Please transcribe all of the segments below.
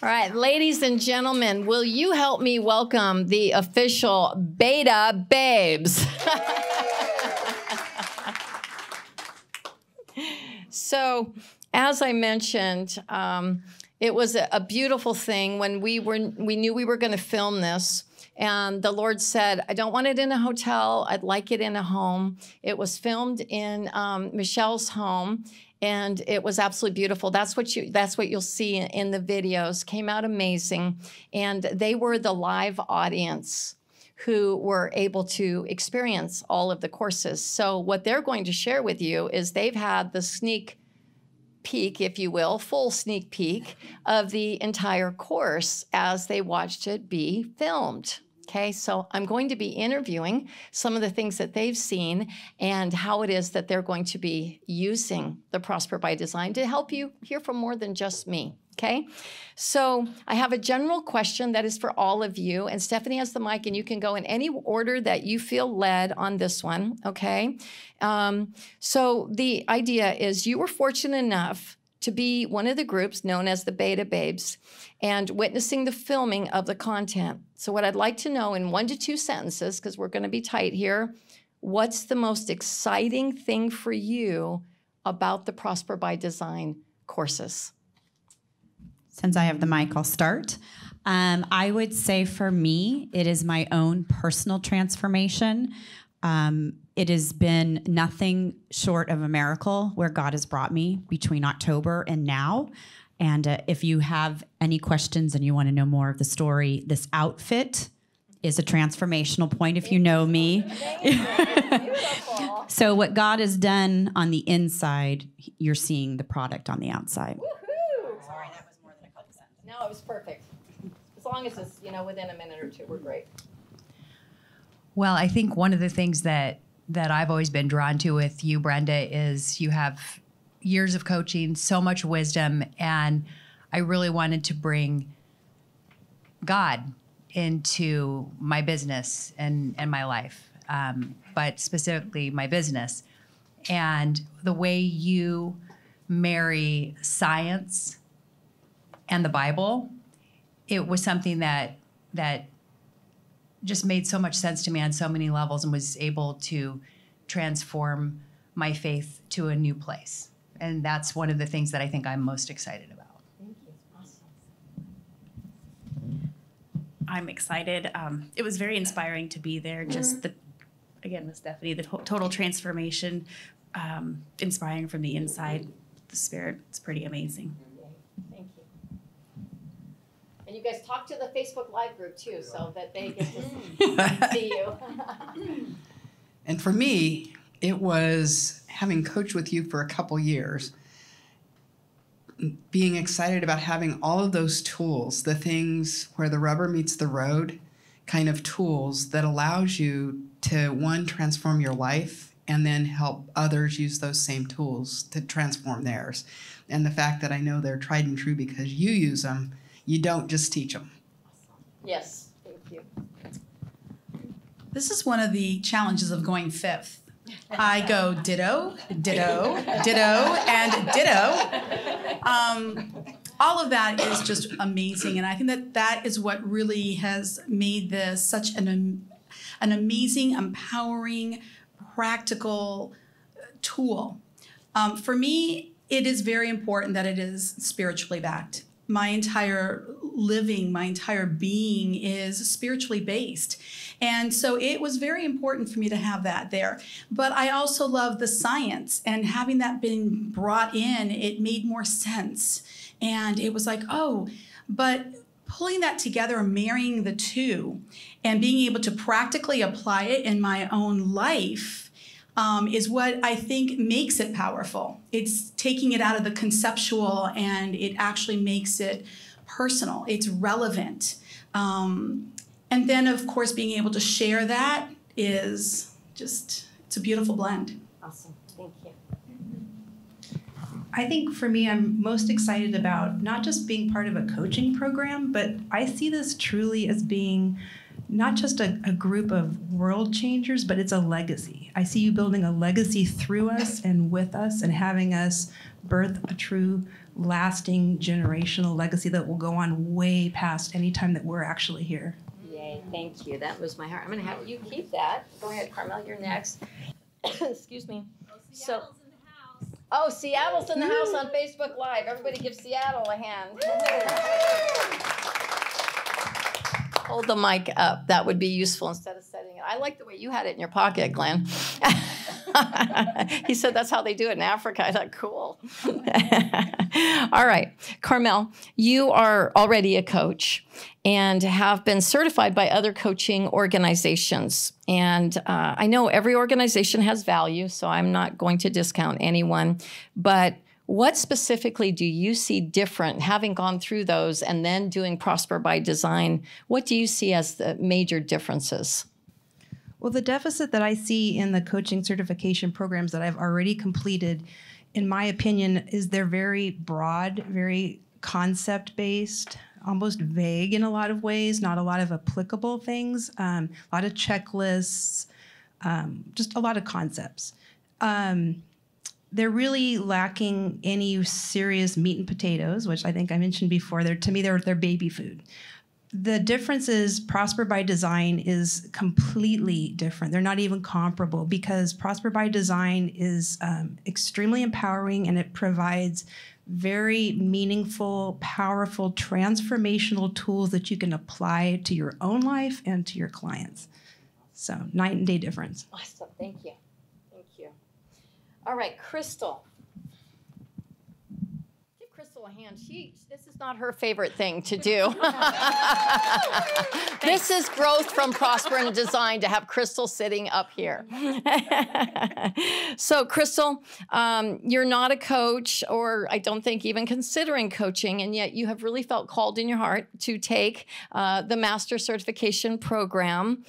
All right, ladies and gentlemen, will you help me welcome the official BetaBabes? So, as I mentioned, it was a beautiful thing when we knew we were going to film this. And the Lord said, I don't want it in a hotel. I'd like it in a home. It was filmed in Michelle's home, and it was absolutely beautiful. That's what you'll see in the videos. Came out amazing. And they were the live audience who were able to experience all of the courses. So what they're going to share with you is they've had the sneak peek, if you will, full sneak peek of the entire course as they watched it be filmed. Okay, so I'm going to be interviewing some of the things that they've seen and how it is that they're going to be using the Prosper by Design to help you hear from more than just me. Okay, so I have a general question that is for all of you, and Stephanie has the mic, and you can go in any order that you feel led on this one, okay? So the idea is you were fortunate enough to be one of the groups known as the BetaBabes and witnessing the filming of the content. So what I'd like to know in 1 to 2 sentences, because we're going to be tight here, what's the most exciting thing for you about the Prosper by Design courses? Since I have the mic, I'll start. I would say for me, it is my own personal transformation. It has been nothing short of a miracle where God has brought me between October and now. And if you have any questions and you want to know more of the story, this outfit is a transformational point if you know me. So what God has done on the inside, you're seeing the product on the outside. Sorry, that was more than a couple sentences. No, it was perfect. As long as it's, within a minute or two, we're great. Well, I think one of the things that I've always been drawn to with you, Brenda, is you have years of coaching, so much wisdom, and I really wanted to bring God into my business and my life, but specifically my business. And the way you marry science and the Bible, it was something that just made so much sense to me on so many levels and was able to transform my faith to a new place. And that's one of the things that I think I'm most excited about. Thank you. Awesome. I'm excited. It was very inspiring to be there. Just again, with Stephanie, the total transformation, inspiring from the inside, the spirit. It's pretty amazing. Thank you. And you guys talk to the Facebook Live group too, so that they get to see you. And for me, it was having coached with you for a couple years, being excited about having all of those tools, the things where the rubber meets the road kind of tools that allows you to, one, transform your life and then help others use those same tools to transform theirs. And the fact that I know they're tried and true because you use them, you don't just teach them. Yes, thank you. This is one of the challenges of going fifth. I go ditto, ditto, ditto, and ditto. All of that is just amazing, and I think that is what really has made this such an amazing, empowering, practical tool. For me, it is very important that it is spiritually backed. My entire living, my entire being is spiritually based. And so it was very important for me to have that there. But I also love the science, and having that been brought in, it made more sense. And it was like, oh, but pulling that together and marrying the two and being able to practically apply it in my own life is what I think makes it powerful. It's taking it out of the conceptual and it actually makes it personal. It's relevant. And then, of course, being able to share that is just, it's a beautiful blend. Awesome. Thank you. I think for me, I'm most excited about not just being part of a coaching program, but I see this truly as being not just a group of world changers, but it's a legacy. I see you building a legacy through us and with us and having us birth a true, lasting, generational legacy that will go on way past any time that we're actually here. Yay, thank you. That was my heart. I'm going to have you keep that. Go ahead, Carmel, you're next. Excuse me. Seattle's in the house. Oh, Seattle's in the house on Facebook Live. Everybody give Seattle a hand. Hold the mic up. That would be useful instead of setting it. I like the way you had it in your pocket, Glenn. He said that's how they do it in Africa. I thought, cool. All right. Carmel, you are already a coach and have been certified by other coaching organizations. And I know every organization has value, so I'm not going to discount anyone. But what specifically do you see different, having gone through those and then doing Prosper by Design? What do you see as the major differences? Well, the deficit that I see in the coaching certification programs that I've already completed, in my opinion, is they're very broad, very concept-based, almost vague in a lot of ways, not a lot of applicable things, a lot of checklists, just a lot of concepts. They're really lacking any serious meat and potatoes, which I think I mentioned before. To me, they're baby food. The difference is Prosper by Design is completely different. They're not even comparable because Prosper by Design is extremely empowering, and it provides very meaningful, powerful, transformational tools that you can apply to your own life and to your clients. So night and day difference. Awesome. Thank you. Thank you. All right, Crystal. Give Crystal a hand. This is not her favorite thing to do. This is growth from Prosper and Design to have Crystal sitting up here. So, Crystal, you're not a coach, or I don't think even considering coaching, and yet you have really felt called in your heart to take the Master Certification Program.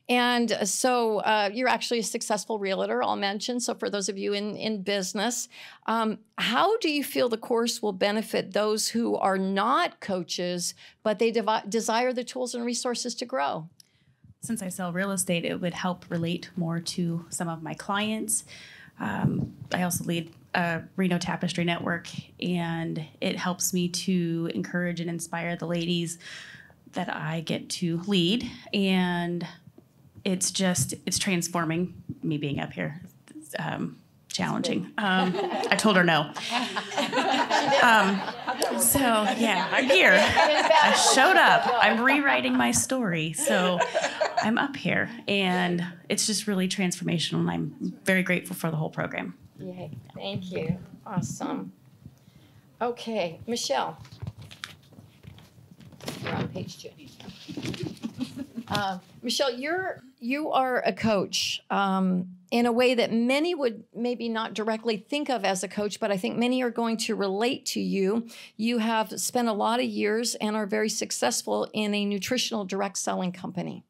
And so you're actually a successful realtor, I'll mention. So for those of you in business, how do you feel the course will benefit those who are not coaches, but they desire the tools and resources to grow? Since I sell real estate, it would help relate more to some of my clients. I also lead a Reno Tapestry Network, and it helps me to encourage and inspire the ladies that I get to lead. And it's transforming me being up here. It's, challenging. I told her no. So yeah, I'm here. I showed up. I'm rewriting my story. So I'm up here, and it's just really transformational, and I'm very grateful for the whole program. Yay. Thank you. Awesome. Okay, Michelle. You're on page 2. Michelle, you are a coach in a way that many would maybe not directly think of as a coach, but I think many are going to relate to you. You have spent a lot of years and are very successful in a nutritional direct selling company.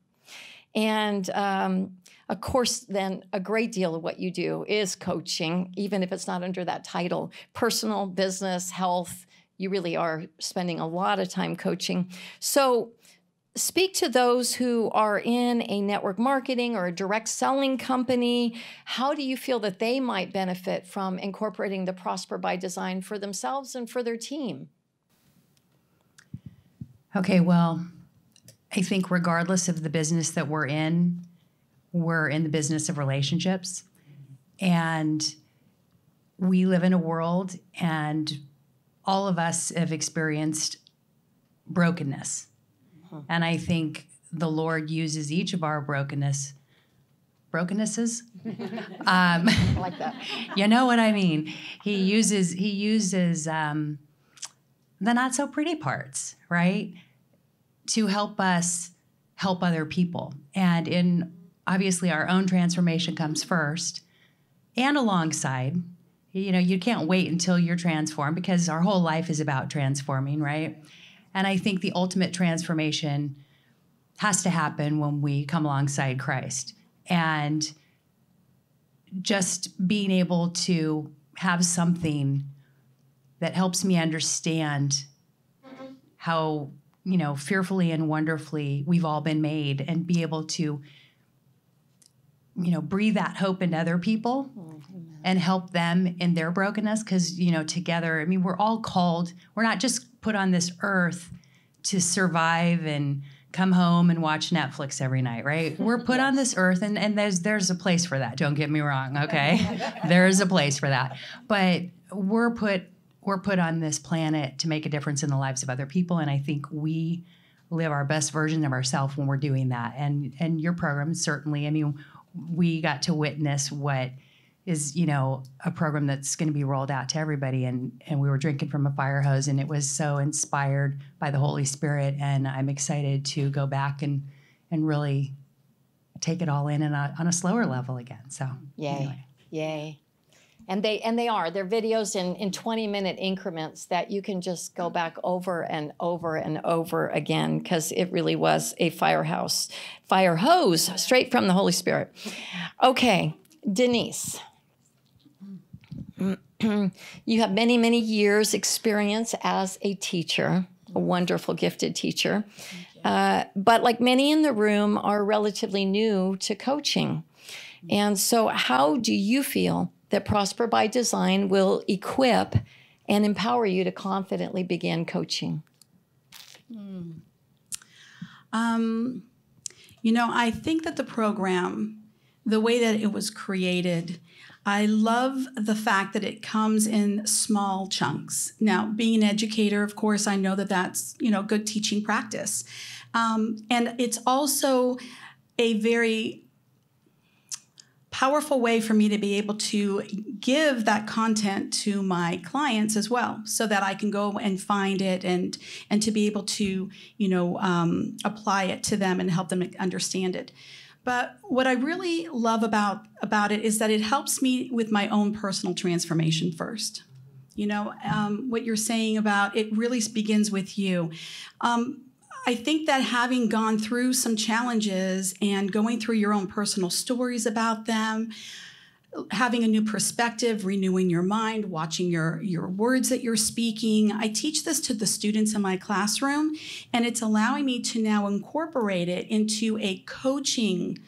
And of course, then a great deal of what you do is coaching, even if it's not under that title. Personal, business, health, you really are spending a lot of time coaching. So speak to those who are in a network marketing or a direct selling company. How do you feel that they might benefit from incorporating the Prosper by Design for themselves and for their team? Okay, well, I think regardless of the business that we're in the business of relationships. And we live in a world, and all of us have experienced brokenness. And I think the Lord uses each of our brokennesses. I like that. You know what I mean? He uses the not so pretty parts, right? To help us help other people. And obviously our own transformation comes first, and alongside. You can't wait until you're transformed, because our whole life is about transforming, right? And I think the ultimate transformation has to happen when we come alongside Christ. And just being able to have something that helps me understand how fearfully and wonderfully we've all been made, and be able to, breathe that hope into other people and help them in their brokenness. Because, together, we're all called, we're not just put on this earth to survive and come home and watch Netflix every night, right? We're put on this earth, and there's a place for that. Don't get me wrong, okay? There's a place for that. But we're put on this planet to make a difference in the lives of other people, and I think we live our best version of ourselves when we're doing that. And your program, certainly, we got to witness what is, a program that's going to be rolled out to everybody. And we were drinking from a fire hose, and it was so inspired by the Holy Spirit. And I'm excited to go back and really take it all in on a slower level again. So Yay. Anyway. Yay. And they're videos in 20-minute increments that you can just go back over and over and over again, because it really was a fire hose straight from the Holy Spirit. Okay, Denise. You have many, many years experience as a teacher, a wonderful, gifted teacher. But like many in the room are relatively new to coaching. And so how do you feel that Prosper by Design will equip and empower you to confidently begin coaching? I think that the program, the way that it was created, I love the fact that it comes in small chunks. Now, being an educator, of course, I know that that's, good teaching practice. And it's also a very powerful way for me to be able to give that content to my clients as well, so that I can go and find it and to be able to, apply it to them and help them understand it. But what I really love about it is that it helps me with my own personal transformation first. What you're saying about it really begins with you. I think that having gone through some challenges and going through your own personal stories about them, having a new perspective, renewing your mind, watching your words that you're speaking. I teach this to the students in my classroom, and it's allowing me to now incorporate it into a coaching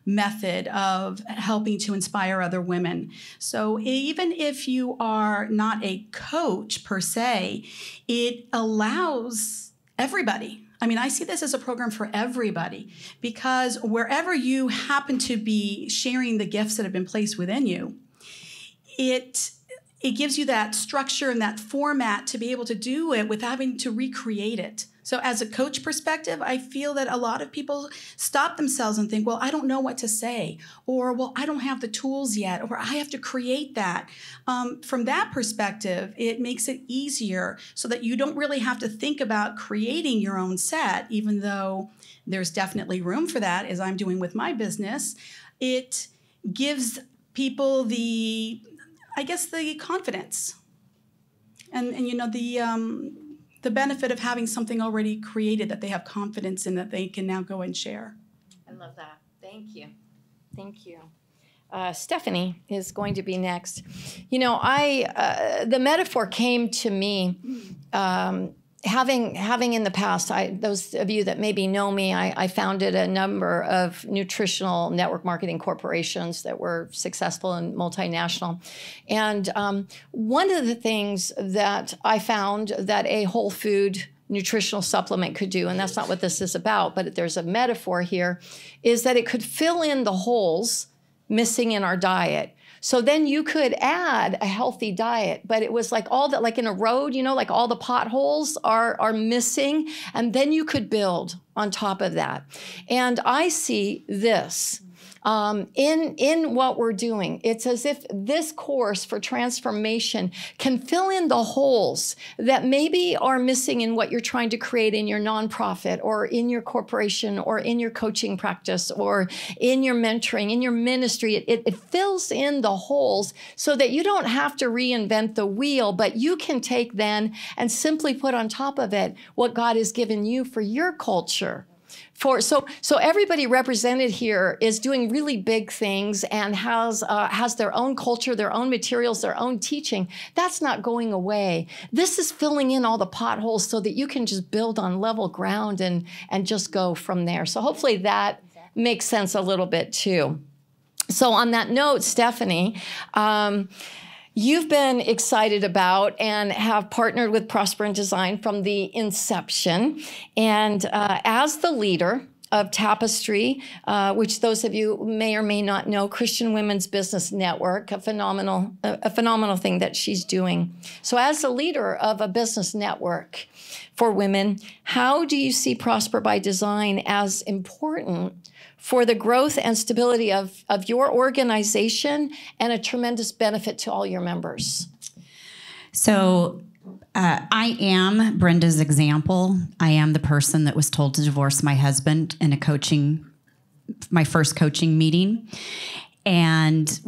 method of helping to inspire other women. So even if you are not a coach per se, it allows everybody. I see this as a program for everybody, because wherever you happen to be sharing the gifts that have been placed within you, it gives you that structure and that format to be able to do it without having to recreate it. So as a coach perspective, I feel that a lot of people stop themselves and think, well, I don't know what to say, or, well, I don't have the tools yet, or I have to create that. From that perspective, it makes it easier so that you don't really have to think about creating your own set, even though there's definitely room for that, as I'm doing with my business. It gives people the confidence and the benefit of having something already created that they have confidence in, that they can now go and share. I love that. Thank you. Thank you. Stephanie is going to be next. The metaphor came to me having in the past, those of you that maybe know me, I founded a number of nutritional network marketing corporations that were successful and multinational. And one of the things that I found that a whole food nutritional supplement could do, and that's not what this is about, but there's a metaphor here, is that it could fill in the holes missing in our diet. So then you could add a healthy diet, but it was like all that, like in a road, like all the potholes are missing, and then you could build on top of that. And I see this in what we're doing. It's as if this course for transformation can fill in the holes that maybe are missing in what you're trying to create in your nonprofit or in your corporation or in your coaching practice or in your mentoring, in your ministry. It fills in the holes so that you don't have to reinvent the wheel, but you can take then and simply put on top of it what God has given you for your culture. So everybody represented here is doing really big things and has their own culture, their own materials, their own teaching. That's not going away. This is filling in all the potholes so that you can just build on level ground and just go from there. So hopefully that makes sense a little bit too. So on that note, Stephanie, you've been excited about and have partnered with Prosper in Design from the inception. And as the leader of Tapestry, which those of you may or may not know, Christian Women's Business Network, a phenomenal thing that she's doing. So as a leader of a business network for women, how do you see Prosper by Design as important for the growth and stability of your organization and a tremendous benefit to all your members? So I am Brenda's example. I am the person that was told to divorce my husband in my first coaching meeting. And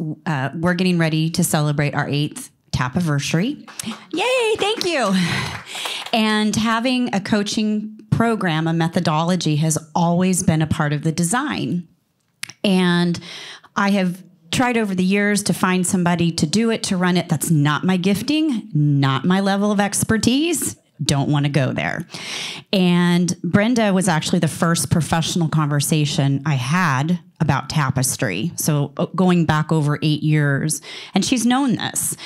we're getting ready to celebrate our 8th Tapiversary. Yay, thank you. And having a coaching program, a methodology, has always been a part of the design. And I have tried over the years to find somebody to do it, to run it. That's not my gifting, not my level of expertise. Don't want to go there. And Brenda was actually the first professional conversation I had about Tapestry. So going back over 8 years, and she's known this.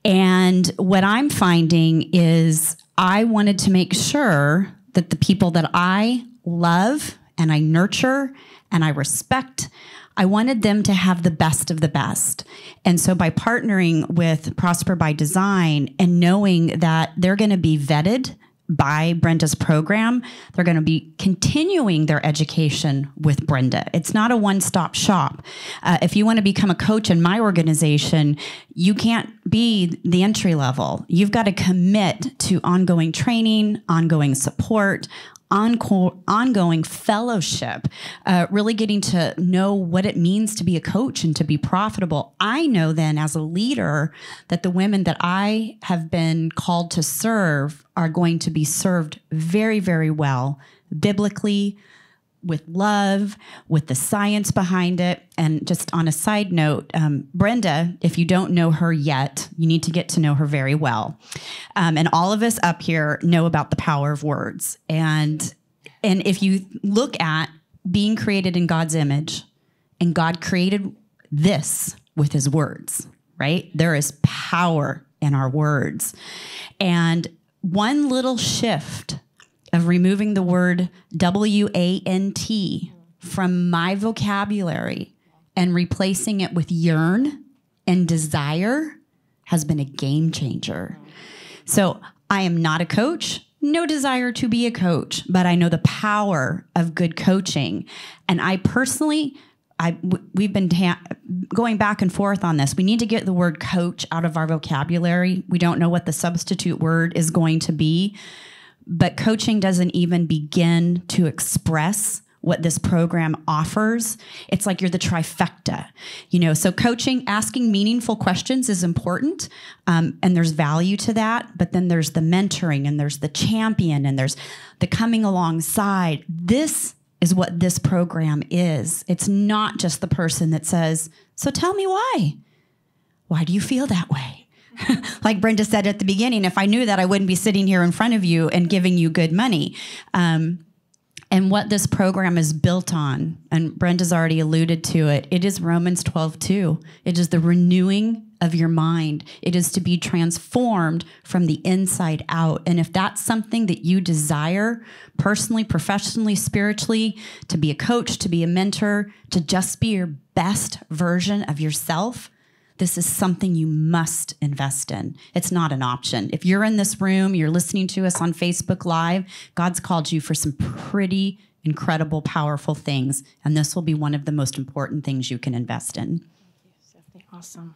And what I'm finding is I wanted to make sure that the people that I love and I nurture and I respect, I wanted them to have the best of the best. And so by partnering with Prosper by Design and knowing that they're going to be vetted by Brenda's program, they're going to be continuing their education with Brenda. It's not a one-stop shop. If you want to become a coach in my organization, you can't be the entry level. You've got to commit to ongoing training, ongoing support, ongoing fellowship, really getting to know what it means to be a coach and to be profitable. I know then as a leader that the women that I have been called to serve are going to be served very, very well, biblically, with love, with the science behind it. And just on a side note, Brenda, if you don't know her yet, you need to get to know her very well. And all of us up here know about the power of words. And if you look at being created in God's image, and God created this with his words, right? There is power in our words. And one little shift of removing the word W-A-N-T from my vocabulary and replacing it with yearn and desire has been a game changer. So I am not a coach, no desire to be a coach, but I know the power of good coaching. And I personally, we've been going back and forth on this. We need to get the word coach out of our vocabulary. We don't know what the substitute word is going to be. But coaching doesn't even begin to express what this program offers. It's like you're the trifecta, so coaching, asking meaningful questions is important. And there's value to that. But then there's the mentoring and there's the champion and there's the coming alongside. This is what this program is. It's not just the person that says, so tell me why. Why do you feel that way? Like Brenda said at the beginning, if I knew that, I wouldn't be sitting here in front of you and giving you good money. And what this program is built on, and Brenda's already alluded to it, it is Romans 12:2. It is the renewing of your mind. It is to be transformed from the inside out. And if that's something that you desire personally, professionally, spiritually, to be a coach, to be a mentor, to just be your best version of yourself, this is something you must invest in. It's not an option. If you're in this room, you're listening to us on Facebook Live, God's called you for some pretty incredible, powerful things. And this will be one of the most important things you can invest in. Thank you, Stephanie. Awesome.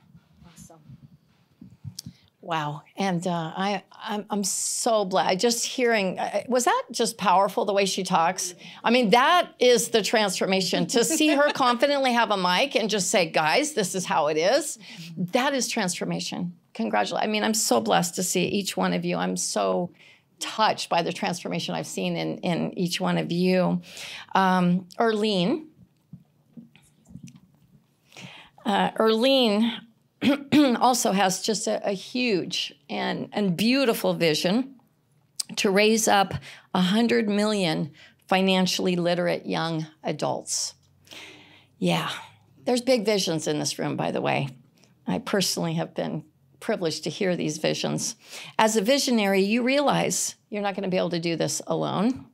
Wow. And I'm so glad. Just hearing, was that just powerful the way she talks? I mean, that is the transformation. To see her confidently have a mic and just say, guys, this is how it is. That is transformation. Congratulations. I mean, I'm so blessed to see each one of you. I'm so touched by the transformation I've seen in each one of you. Erlene also has just a huge and beautiful vision to raise up 100 million financially literate young adults. Yeah, there's big visions in this room, by the way. I personally have been privileged to hear these visions. As a visionary, you realize you're not going to be able to do this alone.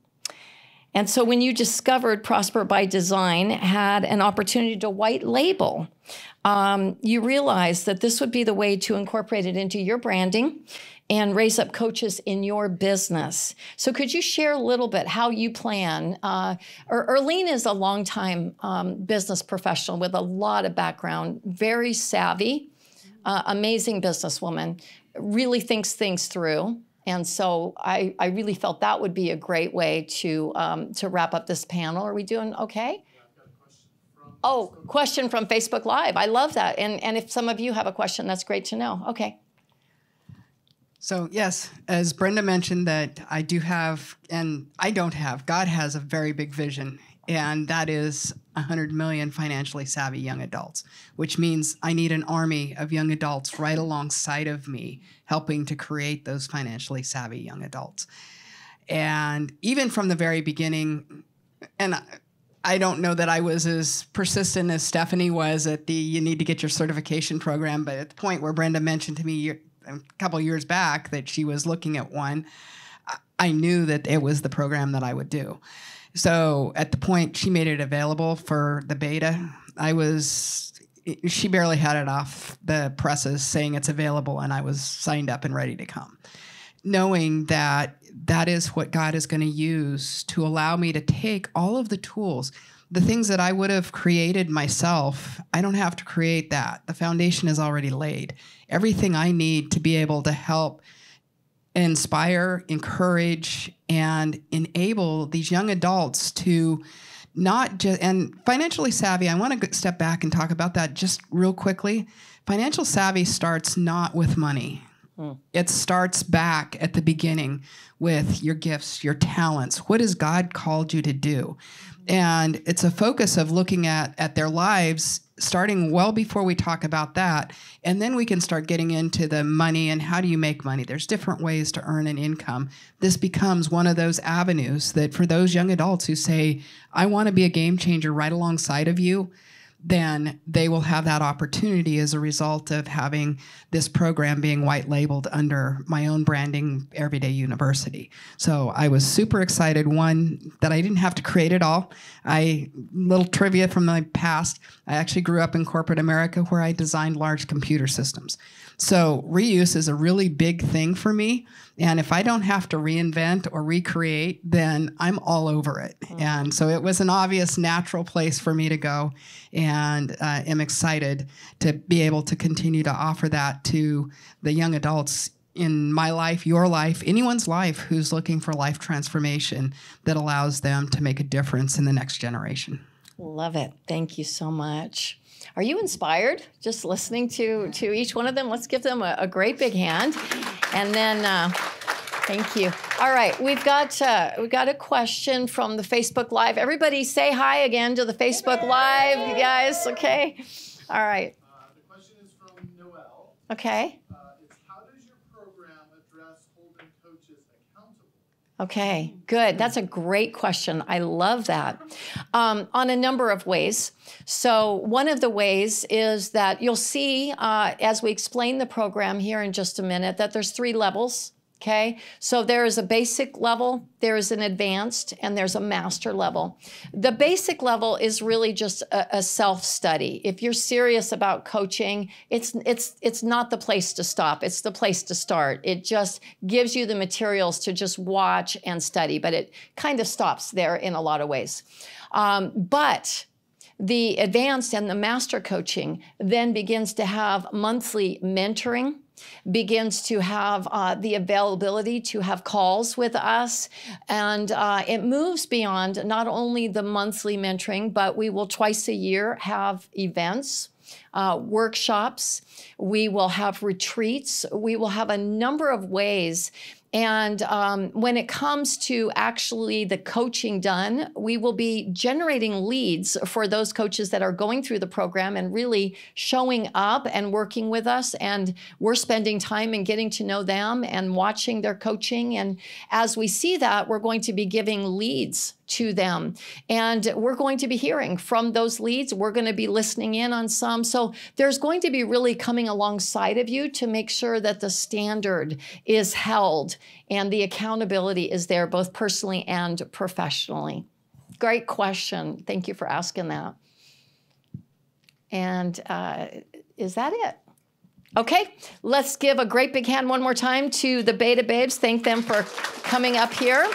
And so when you discovered Prosper by Design had an opportunity to white label, you realized that this would be the way to incorporate it into your branding and raise up coaches in your business. So could you share a little bit how you plan? Erlene is a longtime business professional with a lot of background, very savvy, amazing businesswoman, really thinks things through. And so I really felt that would be a great way to wrap up this panel. Are we doing okay? Oh, question from Facebook Live. I love that. And if some of you have a question, that's great to know. Okay. So yes, as Brenda mentioned, that I do have, and I don't have, God has a very big vision, and that is 100 million financially savvy young adults, which means I need an army of young adults right alongside of me, helping to create those financially savvy young adults. And even from the very beginning, and I don't know that I was as persistent as Stephanie was at the you need to get your certification program, but at the point where Brenda mentioned to me a couple years back that she was looking at one, I knew that it was the program that I would do. So at the point she made it available for the beta, she barely had it off the presses saying it's available, and I was signed up and ready to come, knowing that that is what God is going to use to allow me to take all of the tools, the things that I would have created myself. I don't have to create that. The foundation is already laid. Everything I need to be able to help inspire, encourage, and enable these young adults to not just, and financially savvy, I want to step back and talk about that just real quickly. Financial savvy starts not with money. It starts back at the beginning with your gifts, your talents. What has God called you to do? And it's a focus of looking at their lives, starting well before we talk about that. And then we can start getting into the money and how do you make money? There's different ways to earn an income. This becomes one of those avenues that for those young adults who say, I want to be a game changer right alongside of you, then they will have that opportunity as a result of having this program being white labeled under my own branding, Everyday University. So I was super excited, one, that I didn't have to create it all. Little trivia from my past, I actually grew up in corporate America where I designed large computer systems. So reuse is a really big thing for me. And if I don't have to reinvent or recreate, then I'm all over it. And so it was an obvious, natural place for me to go. And am excited to be able to continue to offer that to the young adults in my life, your life, anyone's life who's looking for life transformation that allows them to make a difference in the next generation. Love it. Thank you so much. Are you inspired just listening to each one of them? Let's give them a great big hand. And then, thank you. All right, we've got a question from the Facebook Live. Everybody say hi again to the Facebook Live, you guys, okay? All right. The question is from Noel. Okay. It's how does your program address holding coaches accountable? Okay, good. That's a great question. I love that. On a number of ways. So one of the ways is that you'll see as we explain the program here in just a minute that there's 3 levels. Okay, so there is a basic level, there is an advanced, and there's a master level. The basic level is really just a self-study. If you're serious about coaching, it's not the place to stop. It's the place to start. It just gives you the materials to just watch and study, but it kind of stops there in a lot of ways. But the advanced and the master coaching then begins to have monthly mentoring, begins to have the availability to have calls with us. And it moves beyond not only the monthly mentoring, but we will twice a year have events, workshops. We will have retreats. We will have a number of ways And when it comes to actually the coaching done, we will be generating leads for those coaches that are going through the program and really showing up and working with us. And we're spending time and getting to know them and watching their coaching. And as we see that, we're going to be giving leads to them. And we're going to be hearing from those leads. We're going to be listening in on some. So there's going to be really coming alongside of you to make sure that the standard is held and the accountability is there, both personally and professionally. Great question. Thank you for asking that. And is that it? Okay, let's give a great big hand one more time to the BetaBabes. Thank them for coming up here.